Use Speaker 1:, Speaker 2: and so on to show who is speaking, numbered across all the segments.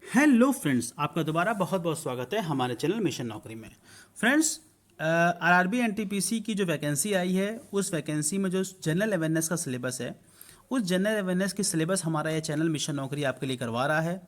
Speaker 1: Hello friends, आपका दोबारा बहुत बहुत स्वागत है हमारे चैनल मिशन नौकरी में। फ्रेंड्स, आरआरबी एनटीपीसी की जो वैकेंसी आई है, उस वैकेंसी में जो जनरल अवेयरनेस का सिलेबस है, उस जनरल अवेयरनेस की सिलेबस हमारा ये चैनल मिशन नौकरी आपके लिए करवा रहा है।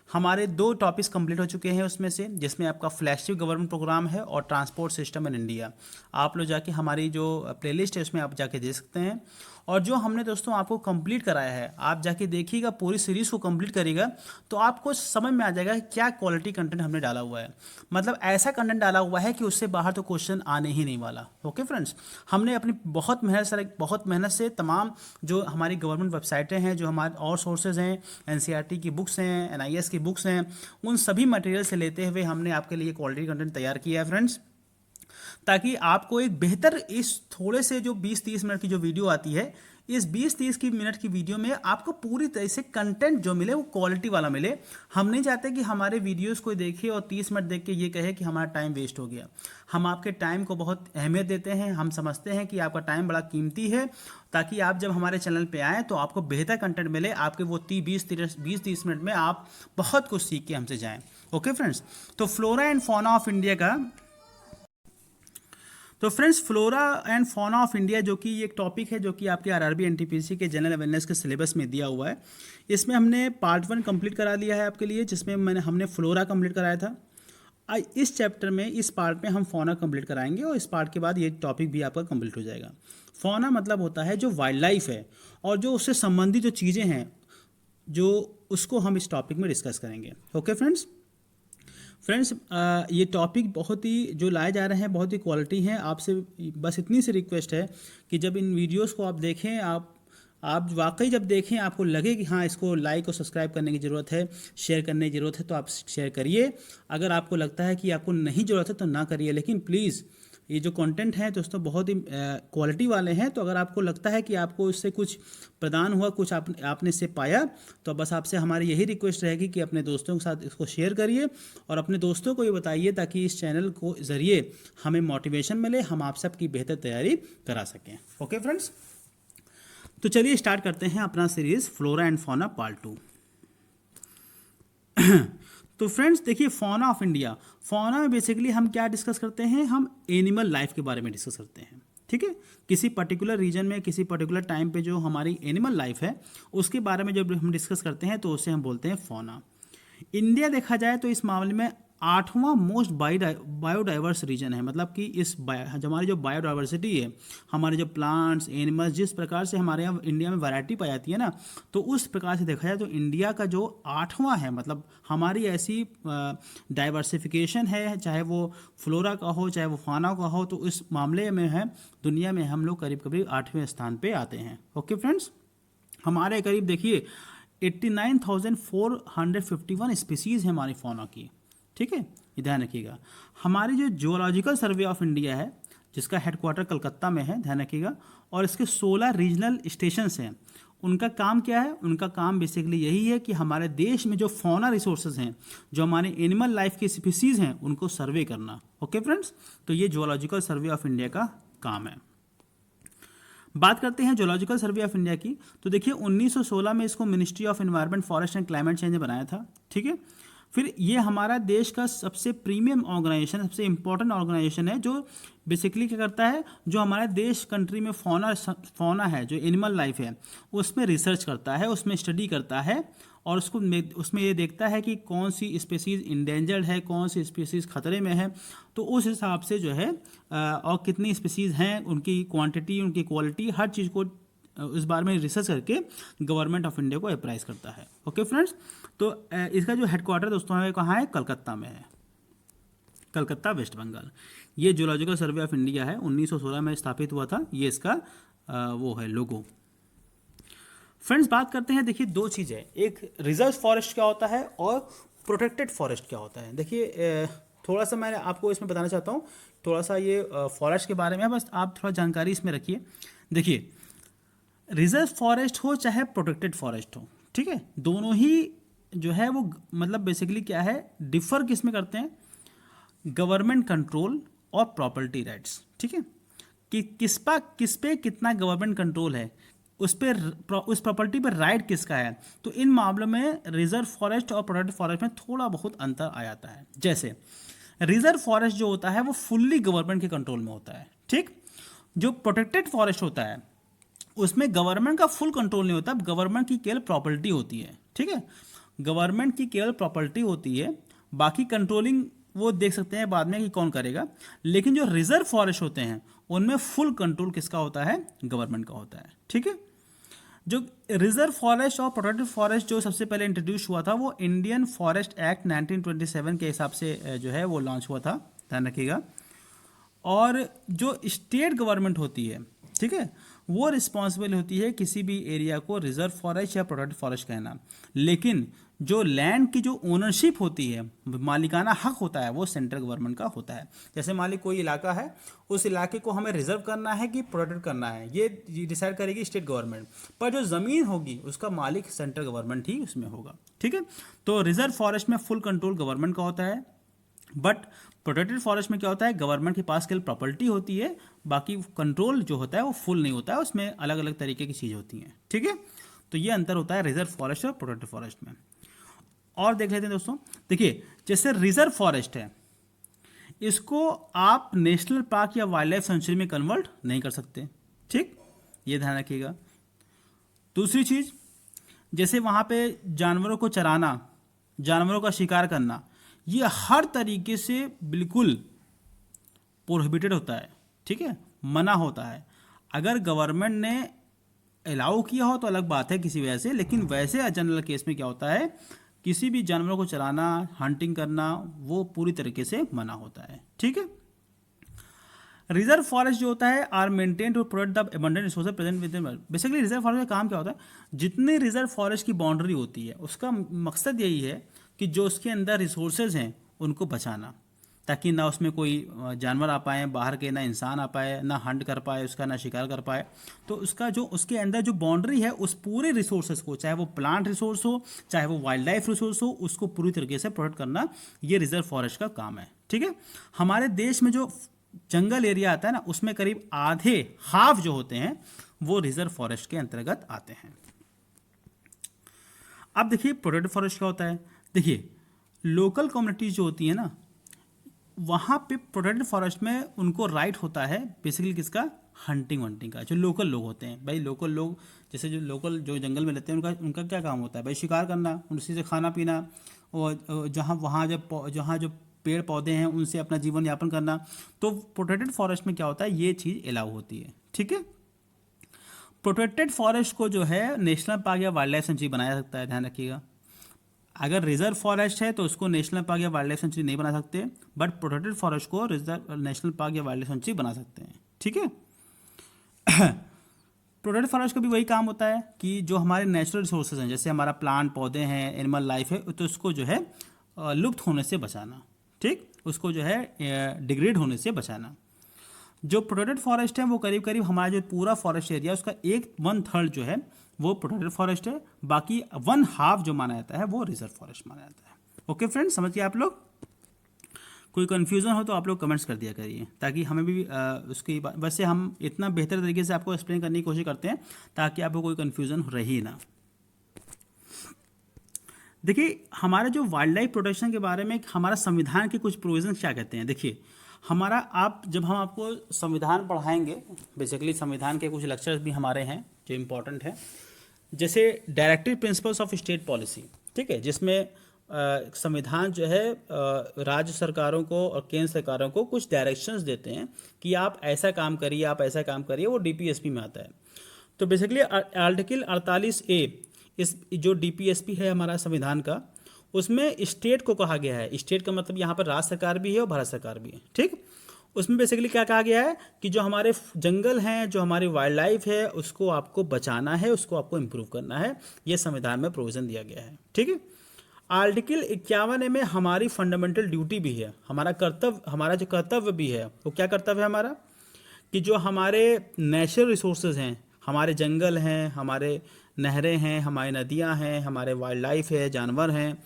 Speaker 1: हमारे दो टॉपिक्स कंप्लीट हो चुके हैं उसमें से, जिसमें आपका फ्लैगशिप गवर्नमेंट प्रोग्राम है और ट्रांसपोर्ट सिस्टम इन इंडिया। आप लोग जाके हमारी जो प्लेलिस्ट है उसमें आप जाके देख सकते हैं। और जो हमने दोस्तों आपको कंप्लीट कराया है, आप जाके देखिएगा, पूरी सीरीज़ को कंप्लीट करिएगा तो आपको समझ में आ जाएगा कि क्या क्वालिटी कंटेंट हमने डाला हुआ है। मतलब ऐसा कंटेंट डाला हुआ है कि उससे बाहर तो क्वेश्चन आने ही नहीं वाला। ओके फ्रेंड्स, हमने अपनी बहुत मेहनत से तमाम जो हमारी गवर्नमेंट वेबसाइटें हैं, जो हमारे और सोर्सेज हैं, एनसीईआरटी की बुक्स हैं, एनआईएस की बुक्स हैं, उन सभी मटेरियल से लेते हुए हमने आपके लिए क्वालिटी कंटेंट तैयार किया है फ्रेंड्स, ताकि आपको एक बेहतर, इस थोड़े से जो 20-30 मिनट की जो वीडियो आती है, इस 20-30 की मिनट की वीडियो में आपको पूरी तरह से कंटेंट जो मिले वो क्वालिटी वाला मिले। हम नहीं चाहते कि हमारे वीडियोस को देखे और 30 मिनट देख के ये कहे कि हमारा टाइम वेस्ट हो गया। हम आपके टाइम को बहुत अहमियत देते हैं, हम समझते हैं कि आपका टाइम बड़ा कीमती है, ताकि आप जब हमारे चैनल पे आएँ तो आपको बेहतर कंटेंट मिले, आपके वो 20-30 मिनट में आप बहुत कुछ सीख के हमसे जाएँ। ओके फ्रेंड्स, तो flora and fauna of India का, तो friends flora and fauna of India जो कि एक टॉपिक है जो कि आपके आरआरबी एनटीपीसी के जनरल अवेयरनेस के सिलेबस में दिया हुआ है। इसमें हमने पार्ट 1 कंप्लीट करा लिया है आपके लिए, जिसमें हमने फ्लोरा कंप्लीट कराया था। इस चैप्टर में, इस पार्ट में हम फौना कंप्लीट कराएंगे और इस पार्ट के बाद ये टॉपिक भी आपका कंप्लीट हो जाएगा। फौना मतलब होता है जो वाइल्ड लाइफ है और जो उससे संबंधित जो चीज़ें हैं, जो उसको हम इस टॉपिक में डिस्कस करेंगे। ओके फ्रेंड्स, ये टॉपिक बहुत ही जो लाए जा रहे हैं बहुत ही क्वालिटी हैं। आपसे बस इतनी सी रिक्वेस्ट है कि जब इन वीडियोस को आप देखें, आप वाकई जब देखें आपको लगे कि हाँ, इसको लाइक और सब्सक्राइब करने की ज़रूरत है, शेयर करने की ज़रूरत है, तो आप शेयर करिए। अगर आपको लगता है कि आपको नहीं ज़रूरत है तो ना करिए, लेकिन प्लीज़ ये जो कंटेंट है दोस्तों बहुत ही क्वालिटी वाले हैं। तो अगर आपको लगता है कि आपको इससे कुछ प्रदान हुआ, कुछ आपने इससे पाया, तो बस आपसे हमारी यही रिक्वेस्ट रहेगी कि अपने दोस्तों के साथ इसको शेयर करिए और अपने दोस्तों को ये बताइए, ताकि इस चैनल को ज़रिए हमें मोटिवेशन मिले, हम आप सबकी बेहतर तैयारी करा सकें। ओके फ्रेंड्स, तो चलिए स्टार्ट करते हैं अपना series flora and fauna part 2। तो फ्रेंड्स देखिए, फौना ऑफ इंडिया, फौना में बेसिकली हम क्या डिस्कस करते हैं, हम एनिमल लाइफ के बारे में डिस्कस करते हैं। ठीक है, किसी पर्टिकुलर रीजन में, किसी पर्टिकुलर टाइम पे जो हमारी एनिमल लाइफ है उसके बारे में जब हम डिस्कस करते हैं तो उसे हम बोलते हैं फौना। इंडिया देखा जाए तो इस मामले में 8वां मोस्ट बायोडाइवर्स रीजन है। मतलब कि जो हमारी जो बायोडाइवर्सिटी है, हमारे जो प्लांट्स, एनिमल्स, जिस प्रकार से हमारे यहाँ इंडिया में वैरायटी पाई जाती है ना, तो उस प्रकार से देखा जाए तो इंडिया का जो 8वां है, मतलब हमारी ऐसी डाइवर्सिफिकेशन है, चाहे वो फ्लोरा का हो चाहे वो फाना का हो, तो इस मामले में है दुनिया में हम लोग करीब करीब 8वें स्थान पे आते हैं। ओके फ्रेंड्स, हमारे करीब देखिए 89,451 स्पीसीज़ है हमारी फौना की। ठीक है, ये ध्यान रखिएगा। हमारी जो जियोलॉजिकल सर्वे ऑफ इंडिया है, जिसका हेडक्वार्टर कलकत्ता में है, ध्यान रखिएगा, और इसके 16 रीजनल स्टेशंस हैं। उनका काम क्या है? उनका काम बेसिकली यही है कि हमारे देश में जो फौना रिसोर्सेज हैं, जो हमारे एनिमल लाइफ की स्पीसीज़ हैं, उनको सर्वे करना। ओके फ्रेंड्स, तो ये जियोलॉजिकल सर्वे ऑफ इंडिया का काम है। बात करते हैं जियोलॉजिकल सर्वे ऑफ इंडिया की, तो देखिए 1916 में इसको ministry of environment, forest and climate change ने बनाया था। ठीक है, फिर ये हमारा देश का सबसे प्रीमियम ऑर्गेनाइजेशन, सबसे इंपॉर्टेंट ऑर्गेनाइजेशन है, जो बेसिकली क्या करता है, जो हमारे देश कंट्री में फौना है, जो एनिमल लाइफ है, उसमें रिसर्च करता है, उसमें स्टडी करता है और उसमें ये देखता है कि कौन सी स्पीसीज़ इंडेंजर्ड है, कौन सी स्पीसीज़ खतरे में है। तो उस हिसाब से जो है और कितनी स्पीसीज़ हैं, उनकी क्वांटिटी, उनकी क्वालिटी, हर चीज़ को इस बारे में रिसर्च करके गवर्नमेंट ऑफ इंडिया को अप्राइज करता है। ओके फ्रेंड्स, तो इसका जो हेडक्वार्टर दोस्तों है कहाँ है? कलकत्ता में है, कलकत्ता, वेस्ट बंगाल। ये जियोलॉजिकल सर्वे ऑफ इंडिया है, 1916 में स्थापित हुआ था। ये इसका वो है लोगो। फ्रेंड्स, बात करते हैं, देखिए दो चीज़ें, एक रिजर्व फॉरेस्ट क्या होता है और प्रोटेक्टेड फॉरेस्ट क्या होता है। देखिए थोड़ा सा मैं आपको इसमें बताना चाहता हूँ, थोड़ा सा ये फॉरेस्ट के बारे में, बस आप थोड़ा जानकारी इसमें रखिए। देखिए, रिजर्व फॉरेस्ट हो चाहे प्रोटेक्टेड फॉरेस्ट हो, ठीक है, दोनों ही जो है वो मतलब बेसिकली क्या है, डिफर किस में करते हैं? गवर्नमेंट कंट्रोल और प्रॉपर्टी राइट्स। ठीक है, कि किस पे कितना गवर्नमेंट कंट्रोल है, उस प्रॉपर्टी पर राइट किसका है। तो इन मामलों में रिजर्व फॉरेस्ट और प्रोटेक्टेड फॉरेस्ट में थोड़ा बहुत अंतर आ जाता है। जैसे रिजर्व फॉरेस्ट जो होता है वो फुल्ली गवर्नमेंट के कंट्रोल में होता है, ठीक। जो प्रोटेक्टेड फॉरेस्ट होता है उसमें गवर्नमेंट का फुल कंट्रोल नहीं होता, गवर्नमेंट की केवल प्रॉपर्टी होती है, ठीक है। गवर्नमेंट की केवल प्रॉपर्टी होती है, बाकी कंट्रोलिंग वो देख सकते हैं बाद में कि कौन करेगा। लेकिन जो रिजर्व फॉरेस्ट होते हैं उनमें फुल कंट्रोल किसका होता है, गवर्नमेंट का होता है, ठीक है। जो रिजर्व फॉरेस्ट और प्रोटेक्टेड फॉरेस्ट जो सबसे पहले इंट्रोड्यूस हुआ था वो इंडियन फॉरेस्ट एक्ट 1927 के हिसाब से जो है वो लॉन्च हुआ था, ध्यान रखिएगा। और जो स्टेट गवर्नमेंट होती है, ठीक है, वो रिस्पॉन्सिबल होती है किसी भी एरिया को रिजर्व फॉरेस्ट या प्रोटेक्टेड फॉरेस्ट कहना। लेकिन जो लैंड की जो ओनरशिप होती है, मालिकाना हक होता है, वो सेंट्रल गवर्नमेंट का होता है। जैसे मान ली कोई इलाका है, उस इलाके को हमें रिजर्व करना है कि प्रोटेक्ट करना है, ये डिसाइड करेगी स्टेट गवर्नमेंट। पर जो ज़मीन होगी उसका मालिक सेंट्रल गवर्नमेंट ही उसमें होगा, ठीक है। तो रिजर्व फॉरेस्ट में फुल कंट्रोल गवर्नमेंट का होता है, बट प्रोटेक्टेड फॉरेस्ट में क्या होता है, गवर्नमेंट के पास केवल प्रॉपर्टी होती है, बाकी कंट्रोल जो होता है वो फुल नहीं होता है, उसमें अलग अलग तरीके की चीज़ होती हैं, ठीक है। तो ये अंतर होता है रिजर्व फॉरेस्ट और प्रोटेक्टेड फॉरेस्ट में। और देख लेते हैं दोस्तों, देखिए जैसे रिजर्व फॉरेस्ट है, इसको आप नेशनल पार्क या वाइल्ड लाइफ सेंचुरी में कन्वर्ट नहीं कर सकते, ठीक, ये ध्यान रखिएगा। दूसरी चीज़, जैसे वहाँ पे जानवरों को चराना, जानवरों का शिकार करना, ये हर तरीके से बिल्कुल प्रोहिबिटेड होता है, ठीक है, मना होता है। अगर गवर्नमेंट ने अलाउ किया हो तो अलग बात है किसी वजह से, लेकिन वैसे जनरल केस में क्या होता है, किसी भी जानवरों को चलाना, हंटिंग करना, वो पूरी तरीके से मना होता है, ठीक है। रिजर्व फॉरेस्ट जो होता है are maintain to protect the abundant resources present within. Basically reserve forest का काम क्या होता है, जितनी रिजर्व फॉरेस्ट की बाउंड्री होती है उसका मकसद यही है कि जो उसके अंदर रिसोर्सेज हैं उनको बचाना, ताकि ना उसमें कोई जानवर आ पाए बाहर के, ना इंसान आ पाए, ना हंट कर पाए उसका, ना शिकार कर पाए। तो उसका जो उसके अंदर जो बाउंड्री है उस पूरे रिसोर्सेज को, चाहे वो प्लांट रिसोर्स हो चाहे वो वाइल्ड लाइफ रिसोर्स हो, उसको पूरी तरीके से प्रोटेक्ट करना, ये रिजर्व फॉरेस्ट का काम है, ठीक है। हमारे देश में जो जंगल एरिया आता है ना, उसमें करीब आधे, हाफ जो होते हैं वो रिजर्व फॉरेस्ट के अंतर्गत आते हैं। अब देखिए प्रोटेक्टेड फॉरेस्ट क्या होता है। देखिए लोकल कम्युनिटीज जो होती है ना, वहाँ पे प्रोटेक्टेड फॉरेस्ट में उनको राइट होता है बेसिकली किसका, हंटिंग वंटिंग का। जो लोकल लोग होते हैं भाई, लोकल लोग जैसे जो लोकल जो जंगल में रहते हैं उनका क्या काम होता है भाई, शिकार करना, उनसे से खाना पीना, और जहाँ जो पेड़ पौधे हैं उनसे अपना जीवन यापन करना। तो प्रोटेक्टेड फॉरेस्ट में क्या होता है, ये चीज़ अलाउ होती है, ठीक है। प्रोटेक्टेड फॉरेस्ट को जो है नेशनल पार्क या वाइल्ड लाइफ सेंचुरी बनाया सकता है, ध्यान रखिएगा। अगर रिजर्व फॉरेस्ट है तो उसको नेशनल पार्क या वाइल्ड लाइफ सेंचुरी नहीं बना सकते, बट प्रोटेक्टेड फॉरेस्ट को रिजर्व नेशनल पार्क या वाइल्ड लाइफ सेंचुरी बना सकते हैं, ठीक है। प्रोटेक्टेड फॉरेस्ट का भी वही काम होता है कि जो हमारे नेचुरल रिसोर्सेज हैं, जैसे हमारा प्लांट पौधे हैं, एनिमल लाइफ है, तो उसको जो है लुप्त होने से बचाना, ठीक, उसको जो है डिग्रेड होने से बचाना। जो प्रोटेक्टेड फॉरेस्ट है वो करीब करीब हमारा जो पूरा फॉरेस्ट एरिया उसका 1/3 जो है वो प्रोटेक्टेड फॉरेस्ट है, बाकी 1/2 जो माना जाता है वो रिजर्व फॉरेस्ट माना जाता है। ओके फ्रेंड्स, समझिए आप लोग। कोई कन्फ्यूज़न हो तो आप लोग कमेंट्स कर दिया करिए, ताकि हमें भी उसकी वैसे हम इतना बेहतर तरीके से आपको एक्सप्लेन करने की कोशिश करते हैं ताकि आपको कोई कन्फ्यूज़न रही ना। देखिए हमारा जो वाइल्ड लाइफ प्रोटेक्शन के बारे में हमारा संविधान के कुछ प्रोविजन क्या कहते हैं। देखिए हमारा, आप जब हम आपको संविधान पढ़ाएंगे, बेसिकली संविधान के कुछ लेक्चर्स भी हमारे हैं जो इम्पोर्टेंट है, जैसे directive principles of state policy, ठीक है, जिसमें संविधान जो है राज्य सरकारों को और केंद्र सरकारों को कुछ डायरेक्शंस देते हैं कि आप ऐसा काम करिए, आप ऐसा काम करिए, वो डीपीएसपी में आता है। तो बेसिकली आर्टिकल 48A, इस जो डीपीएसपी है हमारा संविधान का, उसमें स्टेट को कहा गया है, स्टेट का मतलब यहाँ पर राज्य सरकार भी है और भारत सरकार भी है, ठीक। उसमें बेसिकली क्या कहा गया है कि जो हमारे जंगल हैं, जो हमारी वाइल्ड लाइफ है, उसको आपको बचाना है, उसको आपको इम्प्रूव करना है, ये संविधान में प्रोविज़न दिया गया है, ठीक है। आर्टिकल 51 में हमारी फंडामेंटल ड्यूटी भी है, हमारा कर्तव्य, हमारा जो कर्तव्य भी है वो क्या कर्तव्य है हमारा, कि जो हमारे नेचुरल रिसोर्सेज हैं, हमारे जंगल हैं, हमारे नहरें हैं, हमारी नदियां हैं, हमारे वाइल्ड लाइफ है, जानवर हैं,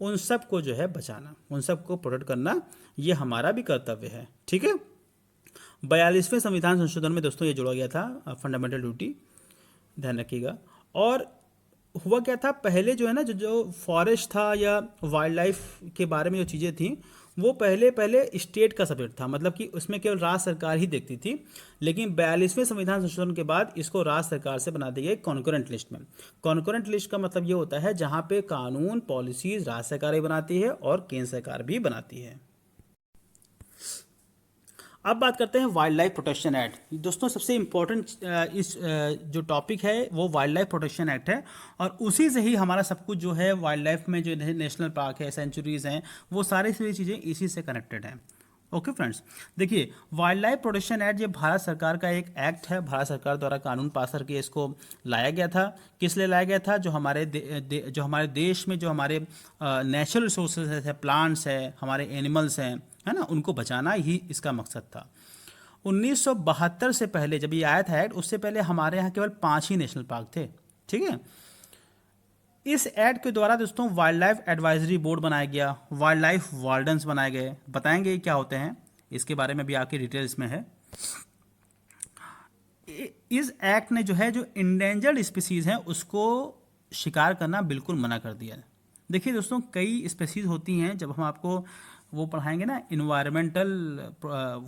Speaker 1: उन सब को जो है बचाना, उन सब को प्रोटेक्ट करना, ये हमारा भी कर्तव्य है, ठीक है। 42वें संविधान संशोधन में दोस्तों ये जोड़ा गया था फंडामेंटल ड्यूटी। ध्यान रखिएगा। और हुआ क्या था पहले जो है ना, जो फॉरेस्ट था या वाइल्ड लाइफ के बारे में जो चीज़ें थी, वो पहले पहले स्टेट का सब्जेक्ट था, मतलब कि उसमें केवल राज्य सरकार ही देखती थी। लेकिन 42वें संविधान संशोधन के बाद इसको राज्य सरकार से बना दिया गया कॉन्करेंट लिस्ट में। कॉन्करेंट लिस्ट का मतलब ये होता है जहाँ पे कानून पॉलिसीज राज्य सरकार ही बनाती है और केंद्र सरकार भी बनाती है। अब बात करते हैं वाइल्ड लाइफ प्रोटेक्शन एक्ट। दोस्तों सबसे इम्पोर्टेंट इस जो टॉपिक है वो वाइल्ड लाइफ प्रोटेक्शन एक्ट है, और उसी से ही हमारा सब कुछ जो है वाइल्ड लाइफ में जो नेशनल पार्क है, सेंचुरीज हैं, वो सारी चीज़ें इसी से कनेक्टेड हैं। ओके फ्रेंड्स, देखिए वाइल्ड लाइफ प्रोटेक्शन एक्ट ये भारत सरकार का एक एक्ट है, भारत सरकार द्वारा कानून पास करके इसको लाया गया था। किस लिए लाया गया था? जो हमारे जो हमारे देश में जो हमारे नेचुरल रिसोर्सेज है, प्लांट्स है, हमारे एनिमल्स हैं, है ना, उनको बचाना ही इसका मकसद था। 1972 से पहले जब ये आया था एक्ट, उससे पहले हमारे यहाँ केवल 5 ही नेशनल पार्क थे। ठीक है, इस एक्ट के द्वारा दोस्तों वाइल्ड लाइफ एडवाइजरी बोर्ड बनाया गया, वाइल्ड लाइफ वार्डन्स बनाए गए। बताएंगे ये क्या होते हैं, इसके बारे में भी आपकी डिटेल्स में है। इस एक्ट ने जो है जो इंडेंजर्ड स्पीसीज हैं उसको शिकार करना बिल्कुल मना कर दिया। देखिए दोस्तों, कई स्पीसीज होती हैं, जब हम आपको वो पढ़ाएंगे ना इन्वायरमेंटल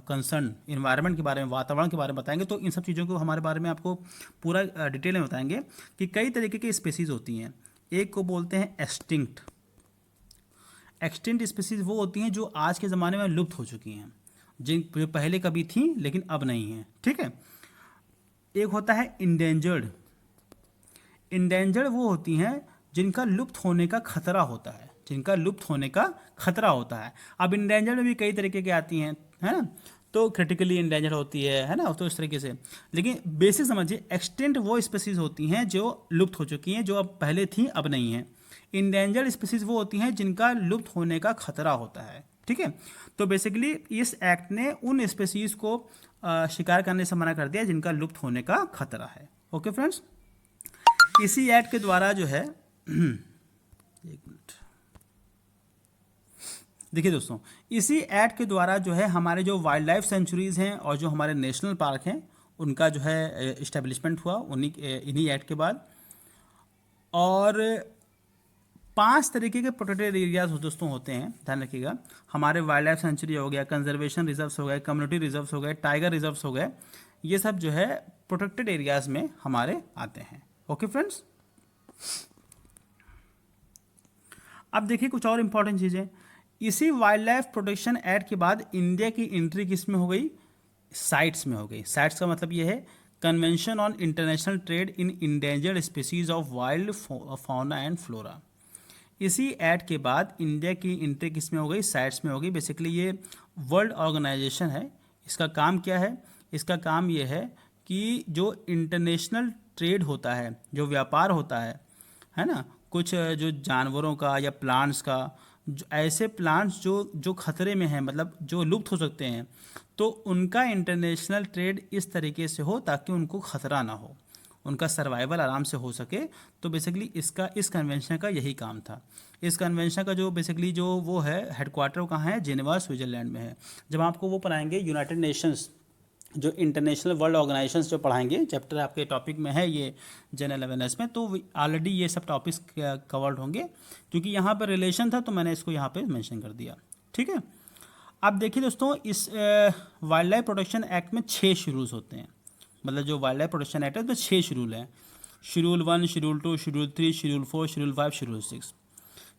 Speaker 1: कंसर्न, इन्वायरमेंट के बारे में, वातावरण के बारे में बताएंगे, तो इन सब चीज़ों को हमारे बारे में आपको पूरा डिटेल में बताएंगे कि कई तरीके की स्पीसीज होती हैं। एक को बोलते हैं एक्सटिंक्ट। एक्सटिंक्ट स्पीसीज वो होती हैं जो आज के ज़माने में लुप्त हो चुकी हैं, जो पहले कभी थी लेकिन अब नहीं है। ठीक है, एक होता है इंडेंजर्ड। इंडेंजर्ड वो होती हैं जिनका लुप्त होने का खतरा होता है, जिनका लुप्त होने का खतरा होता है। अब इंडेंजर्ड में भी कई तरीके की आती हैं, है ना, तो क्रिटिकली इंडेंजर्ड होती है ना, तो इस तरीके से। लेकिन बेसिक समझिए, एक्सटिंक्ट वो स्पीसीज होती हैं जो लुप्त हो चुकी हैं, जो अब पहले थी अब नहीं है। इंडेंजर्ड स्पीसीज वो होती हैं जिनका लुप्त होने का खतरा होता है। ठीक है, तो बेसिकली इस एक्ट ने उन स्पीसीज को शिकार करने से मना कर दिया जिनका लुप्त होने का खतरा है। ओके फ्रेंड्स, इसी एक्ट के द्वारा जो है एक मिनट, देखिए दोस्तों, इसी एक्ट के द्वारा जो है हमारे जो वाइल्ड लाइफ सेंचुरीज हैं और जो हमारे नेशनल पार्क हैं उनका जो है इस्टेब्लिशमेंट हुआ इन्हीं एक्ट के बाद। और 5 तरीके के प्रोटेक्टेड एरियाज दोस्तों होते हैं, ध्यान रखिएगा। हमारे वाइल्ड लाइफ सेंचुरी हो गया, कंजर्वेशन रिजर्व्स हो गए, कम्युनिटी रिजर्व्स हो गए, टाइगर रिजर्व्स हो गए, ये सब जो है प्रोटेक्टेड एरियाज में हमारे आते हैं। ओके फ्रेंड्स, अब देखिए कुछ और इंपॉर्टेंट चीज़ें। इसी वाइल्ड लाइफ प्रोटेक्शन एक्ट के बाद इंडिया की एंट्री किस में हो गई? साइट्स में हो गई। साइट्स का मतलब ये है convention on international trade in endangered species of wild fauna and flora. इसी एक्ट के बाद इंडिया की एंट्री किस में हो गई? साइट्स में हो गई। बेसिकली ये वर्ल्ड ऑर्गेनाइजेशन है। इसका काम क्या है? इसका काम ये है कि जो इंटरनेशनल ट्रेड होता है, जो व्यापार होता है ना, कुछ जो जानवरों का या प्लांट्स का, जो ऐसे प्लांट्स जो खतरे में हैं, मतलब जो लुप्त हो सकते हैं, तो उनका इंटरनेशनल ट्रेड इस तरीके से हो ताकि उनको खतरा ना हो, उनका सर्वाइवल आराम से हो सके। तो बेसिकली इस कन्वेंशन का यही काम था। इस कन्वेंशन का जो बेसिकली जो वो है हेडक्वार्टर कहाँ है? जिनेवा स्विट्जरलैंड में है। जब आपको वो पढ़ाएंगे यूनाइटेड नेशंस, जो इंटरनेशनल वर्ल्ड ऑर्गेनाइजेशंस जो पढ़ाएंगे, चैप्टर आपके टॉपिक में है ये जनरल अवेयरनेस में, तो ऑलरेडी ये सब टॉपिक्स कवर्ड होंगे। क्योंकि यहाँ पर रिलेशन था तो मैंने इसको यहाँ पे मेंशन कर दिया। ठीक है, अब देखिए दोस्तों, इस वाइल्ड लाइफ प्रोटेक्शन एक्ट में 6 शेड्यूल्स होते हैं। मतलब जो वाइल्ड लाइफ प्रोटेक्शन एक्ट है उसमें 6 शेड्यूल हैं। Schedule 1, schedule 2, schedule 3, schedule 4, schedule 5, schedule 6।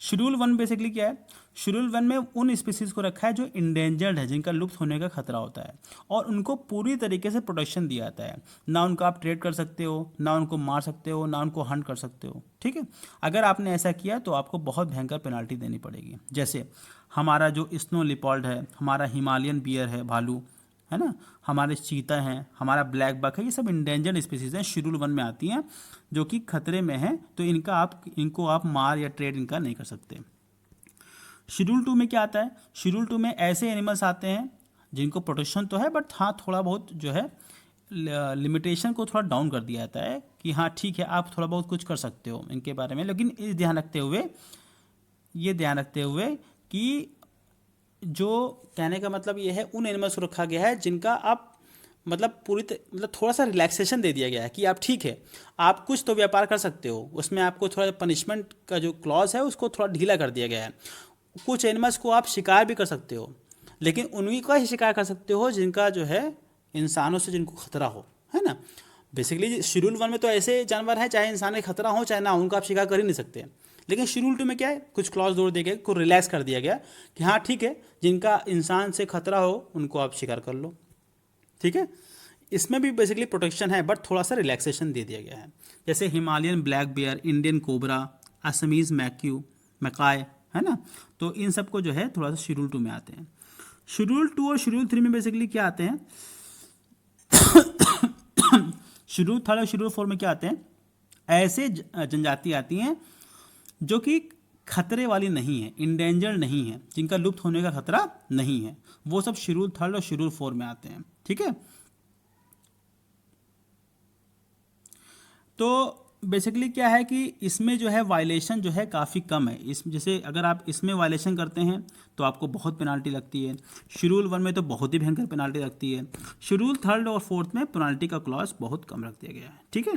Speaker 1: Schedule 1 basically क्या है? शेड्यूल 1 में उन स्पीसीज को रखा है जो इंडेंजर्ड है, जिनका लुप्त होने का खतरा होता है, और उनको पूरी तरीके से प्रोटेक्शन दिया जाता है। ना उनको आप ट्रेड कर सकते हो, ना उनको मार सकते हो, ना उनको हंट कर सकते हो। ठीक है, अगर आपने ऐसा किया तो आपको बहुत भयंकर पेनाल्टी देनी पड़ेगी। जैसे हमारा जो स्नो लिपर्ड है, हमारा हिमालयन बियर है, भालू है ना, हमारे चीता हैं, हमारा ब्लैक बक है, ये सब इंडेंजर्ड स्पीसीज हैं, शेड्यूल 1 में आती हैं, जो कि खतरे में हैं। तो इनको आप मार या ट्रेड इनका नहीं कर सकते। शेड्यूल 2 में क्या आता है? शेड्यूल 2 में ऐसे एनिमल्स आते हैं जिनको प्रोटेक्शन तो है, बट हाँ थोड़ा बहुत जो है लिमिटेशन को थोड़ा डाउन कर दिया जाता है कि हाँ ठीक है, आप थोड़ा बहुत कुछ कर सकते हो इनके बारे में। लेकिन ये ध्यान रखते हुए कि जो कहने का मतलब ये है, उन एनिमल्स को रखा गया है जिनका आप मतलब मतलब थोड़ा सा रिलैक्सेशन दे दिया गया है कि आप ठीक है, आप कुछ तो व्यापार कर सकते हो, उसमें आपको थोड़ा पनिशमेंट का जो क्लॉज है उसको थोड़ा ढीला कर दिया गया है। कुछ एनिमल्स को आप शिकार भी कर सकते हो, लेकिन उन्हीं का ही शिकार कर सकते हो जिनका जो है इंसानों से जिनको खतरा हो, है ना। बेसिकली शेड्यूल 1 में तो ऐसे जानवर हैं चाहे इंसान का खतरा हो चाहे ना हो, उनका आप शिकार कर ही नहीं सकते। लेकिन शेड्यूल 2 में क्या है, कुछ क्लॉज जोड़ दिए गए, को रिलैक्स कर दिया गया कि हाँ ठीक है, जिनका इंसान से खतरा हो उनको आप शिकार कर लो, ठीक है। इसमें भी बेसिकली प्रोटेक्शन है, बट थोड़ा सा रिलैक्सेशन दे दिया गया है। जैसे Himalayan black bear, Indian cobra, Assamese macaque, macaque, है ना। तो इन सब को जो है थोड़ा सा शेड्यूल 2 में आते हैं। शेड्यूल 2 और शेड्यूल 3 में बेसिकली क्या आते हैं, शेड्यूल 3 और शेड्यूल 4 में क्या आते हैं, ऐसे जनजाति आती हैं जो कि खतरे वाली नहीं है, इंडेंजर्ड नहीं है, जिनका लुप्त होने का खतरा नहीं है, वो सब शेड्यूल 3 और शेड्यूल 4 में आते हैं, ठीक है। तो बेसिकली क्या है कि इसमें जो है वायलेशन जो है काफ़ी कम है। इस जैसे अगर आप इसमें वायलेशन करते हैं तो आपको बहुत पेनाल्टी लगती है, शेड्यूल 1 में तो बहुत ही भयंकर पेनाल्टी लगती है, शेड्यूल 3 और 4 में पेनाल्टी का क्लॉज बहुत कम रख दिया गया है, ठीक है।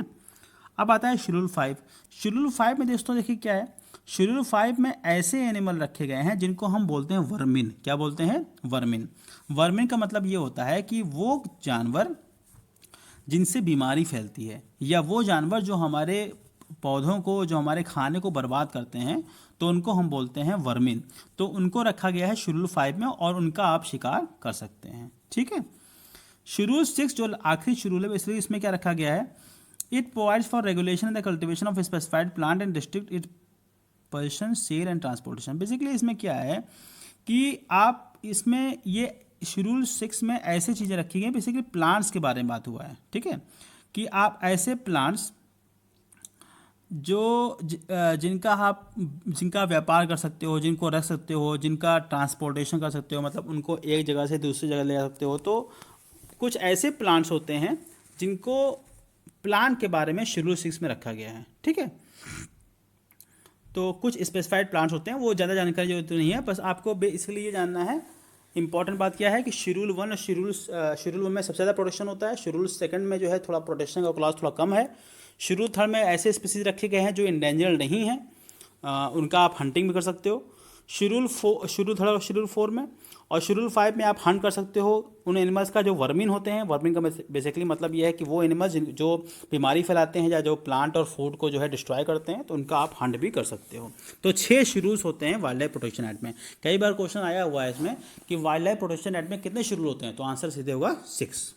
Speaker 1: अब आता है शेड्यूल 5। शेड्यूल 5 में दोस्तों देखिए क्या है, शेड्यूल 5 में ऐसे एनिमल रखे गए हैं जिनको हम बोलते हैं वर्मिन। क्या बोलते हैं, वर्मिन। वर्मिन का मतलब ये होता है कि वो जानवर जिनसे बीमारी फैलती है, या वो जानवर जो हमारे पौधों को, जो हमारे खाने को बर्बाद करते हैं, तो उनको हम बोलते हैं वर्मिन। तो उनको रखा गया है शेड्यूल 5 में और उनका आप शिकार कर सकते हैं, ठीक है। शेड्यूल 6 जो आखिरी शेड्यूल है, इसलिए इसमें क्या रखा गया है, it provides for regulation and the cultivation of specified plant and district it position sale and transportation. Basically इसमें क्या है कि आप इसमें ये शेड्यूल 6 में ऐसे चीज़ें रखी गई, बेसिकली प्लांट्स के बारे में बात हुआ है, ठीक है, कि आप ऐसे प्लांट्स जो जिनका व्यापार कर सकते हो, जिनको रख सकते हो, जिनका ट्रांसपोर्टेशन कर सकते हो, मतलब उनको एक जगह से दूसरी जगह ले जा सकते हो। तो कुछ ऐसे प्लांट्स होते हैं जिनको प्लांट के बारे में शेड्यूल 6 में रखा गया है, ठीक है। तो कुछ स्पेसिफाइड प्लांट्स होते हैं, वो ज़्यादा जानकारी जरूरत नहीं है, बस आपको इसलिए ये जानना है। इंपॉर्टेंट बात क्या है कि शेड्यूल 1 और शेड्यूल 1 में सबसे ज़्यादा प्रोटेक्शन होता है, शेड्यूल 2 में जो है थोड़ा प्रोटेक्शन का क्लॉज थोड़ा कम है, शेड्यूल 3 में ऐसे स्पीसीज रखे गए हैं जो इंडेंजर्ड नहीं हैं, उनका आप हंटिंग भी कर सकते हो। शेड्यूल 3 और शेड्यूल 4 में, और शेड्यूल 5 में आप हंट कर सकते हो उन एनिमल्स का जो वर्मिन होते हैं। वर्मिन का बेसिकली मतलब ये है कि वो एनिमल्स जो बीमारी फैलाते हैं या जो प्लांट और फूड को जो है डिस्ट्रॉय करते हैं, तो उनका आप हंट भी कर सकते हो। तो 6 शेड्यूल्स होते हैं वाइल्ड लाइफ प्रोटेक्शन एक्ट में। कई बार क्वेश्चन आया हुआ है इसमें कि वाइल्ड लाइफ प्रोटेक्शन एक्ट में कितने शेड्यूल होते हैं, तो आंसर सीधे होगा 6।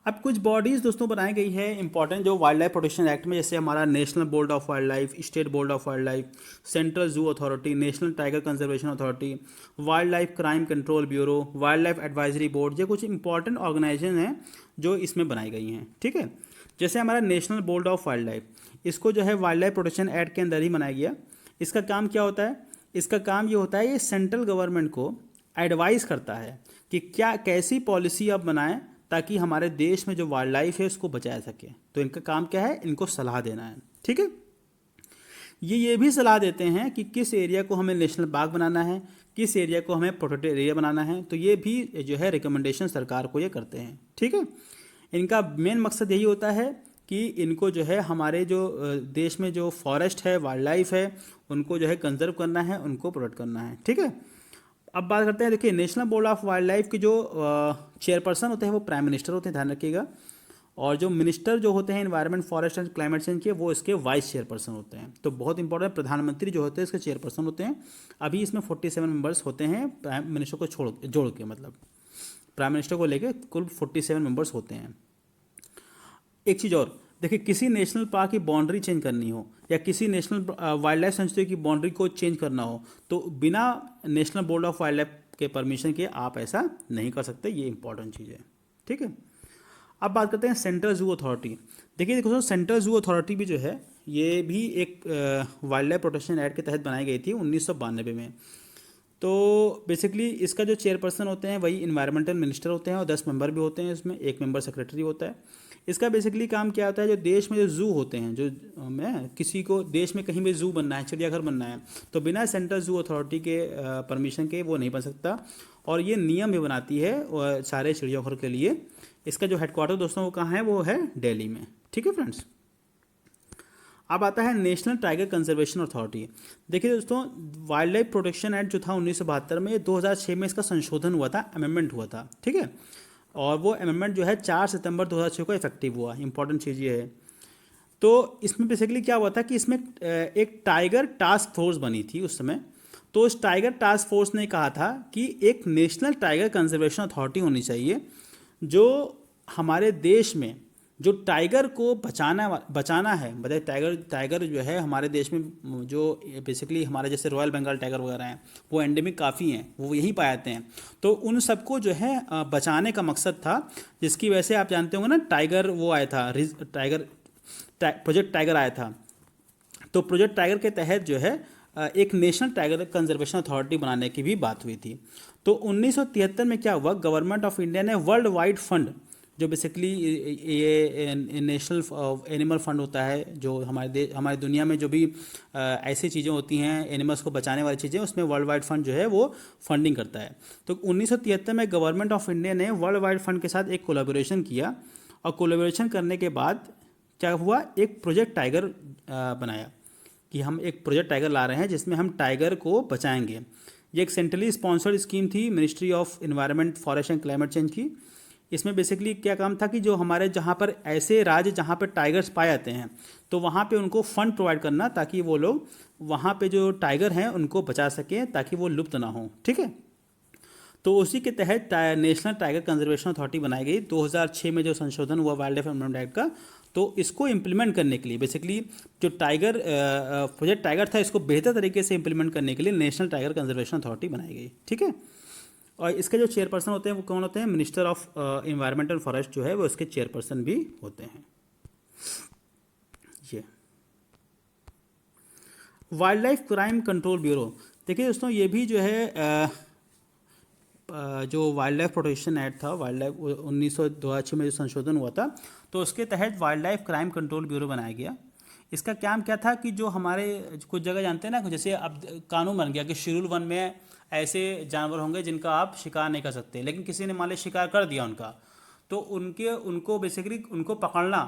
Speaker 1: अब कुछ बॉडीज़ दोस्तों बनाई गई है इंपॉर्टेंट जो वाइल्ड लाइफ प्रोटेक्शन एक्ट में, जैसे हमारा national board of wild life, state board of wild life, central zoo authority, national tiger conservation authority, wild life crime control bureau, wild life advisory board. ये कुछ important organisation हैं जो इसमें बनाई गई हैं, ठीक है। जैसे हमारा national board of wild life, इसको जो है वाइल्ड लाइफ प्रोटेक्शन एक्ट के अंदर ही बनाया गया। इसका काम क्या होता है, इसका काम ये होता है, ये सेंट्रल गवर्नमेंट को एडवाइस करता है कि क्या कैसी पॉलिसी आप बनाएं ताकि हमारे देश में जो वाइल्ड लाइफ है उसको बचाया सके। तो इनका काम क्या है, इनको सलाह देना है, ठीक है। ये भी सलाह देते हैं कि किस एरिया को हमें नेशनल पार्क बनाना है, किस एरिया को हमें प्रोटेक्टेड एरिया बनाना है। तो ये भी जो है रिकमेंडेशन सरकार को ये करते हैं, ठीक है। इनका मेन मकसद यही होता है कि इनको जो है हमारे जो देश में जो फॉरेस्ट है, वाइल्ड लाइफ है, उनको जो है कंजर्व करना है, उनको प्रोटेक्ट करना है, ठीक है। अब बात करते हैं, देखिए national board of wild life के जो चेयरपर्सन होते हैं वो प्राइम मिनिस्टर होते हैं, ध्यान रखिएगा। और जो मिनिस्टर जो होते हैं environment, forest and climate change के, वो इसके वाइस चेयरपर्सन होते हैं। तो बहुत इंपॉर्टेंट, प्रधानमंत्री जो होते हैं इसके चेयरपर्सन होते हैं। अभी इसमें 47 मेंबर्स होते हैं प्राइम मिनिस्टर को जोड़ के, मतलब प्राइम मिनिस्टर को लेके कुल 47 मेंबर्स होते हैं। एक चीज़ और देखिए, किसी नेशनल पार्क की बाउंड्री चेंज करनी हो या किसी नेशनल वाइल्ड लाइफ सेंचुरी की बाउंड्री को चेंज करना हो, तो बिना national board of wild life के परमिशन के आप ऐसा नहीं कर सकते। ये इंपॉर्टेंट चीज़ है, ठीक है। अब बात करते हैं सेंट्रल जू अथॉरिटी। देखिए देखो, सेंट्रल जू अथॉरिटी भी जो है ये भी एक वाइल्ड लाइफ प्रोटेक्शन एक्ट के तहत बनाई गई थी 1992 में। तो बेसिकली इसका जो चेयरपर्सन होते हैं वही इन्वायरमेंटल मिनिस्टर होते हैं और 10 मेंबर भी होते हैं इसमें, एक मेंबर सेक्रेटरी होता है। इसका बेसिकली काम क्या होता है, जो देश में जो जू होते हैं, जो मैं किसी को देश में कहीं भी जू बनना है, चिड़ियाघर बनना है, तो बिना सेंट्रल जू अथॉरिटी के परमिशन के वो नहीं बन सकता, और ये नियम भी बनाती है सारे चिड़ियाघर के लिए। इसका जो हेडक्वार्टर दोस्तों वो कहाँ है, वो है दिल्ली में। ठीक है फ्रेंड्स, अब आता है नेशनल टाइगर कंजर्वेशन अथॉरिटी। देखिए दोस्तों, वाइल्ड लाइफ प्रोटेक्शन एक्ट जो था 1972 में, 2006 में इसका संशोधन हुआ था, अमेंडमेंट हुआ था। ठीक है, और वो अमेंडमेंट जो है 4 सितंबर 2006 को इफेक्टिव हुआ। इंपॉर्टेंट चीज़ ये है। तो इसमें बेसिकली क्या हुआ था कि इसमें एक टाइगर टास्क फोर्स बनी थी उस समय। तो उस टाइगर टास्क फोर्स ने कहा था कि एक नेशनल टाइगर कंजर्वेशन अथॉरिटी होनी चाहिए, जो हमारे देश में जो टाइगर को बचाना है, बताइए टाइगर जो है हमारे देश में, जो बेसिकली हमारे जैसे रॉयल बंगाल टाइगर वगैरह हैं, वो एंडेमिक काफ़ी हैं, वो यहीं पाए जाते हैं। तो उन सबको जो है बचाने का मकसद था, जिसकी वजह से आप जानते होंगे ना, टाइगर वो आया था, प्रोजेक्ट टाइगर आया था। तो प्रोजेक्ट टाइगर के तहत जो है एक नेशनल टाइगर कंजर्वेशन अथॉरिटी बनाने की भी बात हुई थी। तो 1973 में क्या हुआ, गवर्नमेंट ऑफ इंडिया ने वर्ल्ड वाइड फंड, जो बेसिकली ये नेशनल एनिमल फंड होता है, जो हमारी दुनिया में जो भी ऐसी चीज़ें होती हैं एनिमल्स को बचाने वाली चीज़ें, उसमें वर्ल्ड वाइड फंड जो है वो फंडिंग करता है। तो 1973 में गवर्नमेंट ऑफ इंडिया ने वर्ल्ड वाइड फंड के साथ एक कोलैबोरेशन किया, और कोलैबोरेशन करने के बाद क्या हुआ, एक प्रोजेक्ट टाइगर बनाया कि हम एक प्रोजेक्ट टाइगर ला रहे हैं जिसमें हम टाइगर को बचाएंगे। ये एक सेंट्रली स्पॉन्सर्ड स्कीम थी ministry of environment, forest and climate change की। इसमें बेसिकली क्या काम था कि जो हमारे जहाँ पर ऐसे राज्य जहाँ पर टाइगर्स पाए जाते हैं, तो वहाँ पे उनको फंड प्रोवाइड करना, ताकि वो लोग वहाँ पे जो टाइगर हैं उनको बचा सकें, ताकि वो लुप्त ना हो। ठीक है, तो उसी के तहत नेशनल टाइगर कंजर्वेशन अथॉरिटी बनाई गई 2006 में, जो संशोधन हुआ वाइल्ड लाइफ अमेंडमेंट एक्ट का। तो इसको इम्प्लीमेंट करने के लिए बेसिकली जो टाइगर प्रोजेक्ट टाइगर था, इसको बेहतर तरीके से इम्प्लीमेंट करने के लिए नेशनल टाइगर कंजर्वेशन अथॉरिटी बनाई गई। ठीक है, और इसके जो चेयरपर्सन होते हैं वो कौन होते हैं, minister of environment and forest जो है वो इसके चेयरपर्सन भी होते हैं। ये wild life crime control bureau, देखिए दोस्तों, ये भी जो है जो वाइल्ड लाइफ प्रोटेक्शन एक्ट था, वाइल्ड लाइफ 1906 में जो संशोधन हुआ था, तो उसके तहत wild life crime control bureau बनाया गया। इसका काम क्या था कि जो हमारे कुछ जगह जानते हैं ना, जैसे अब कानून बन गया कि शेड्यूल 1 में ऐसे जानवर होंगे जिनका आप शिकार नहीं कर सकते, लेकिन किसी ने मान लिया शिकार कर दिया उनका, तो उनको बेसिकली उनको पकड़ना,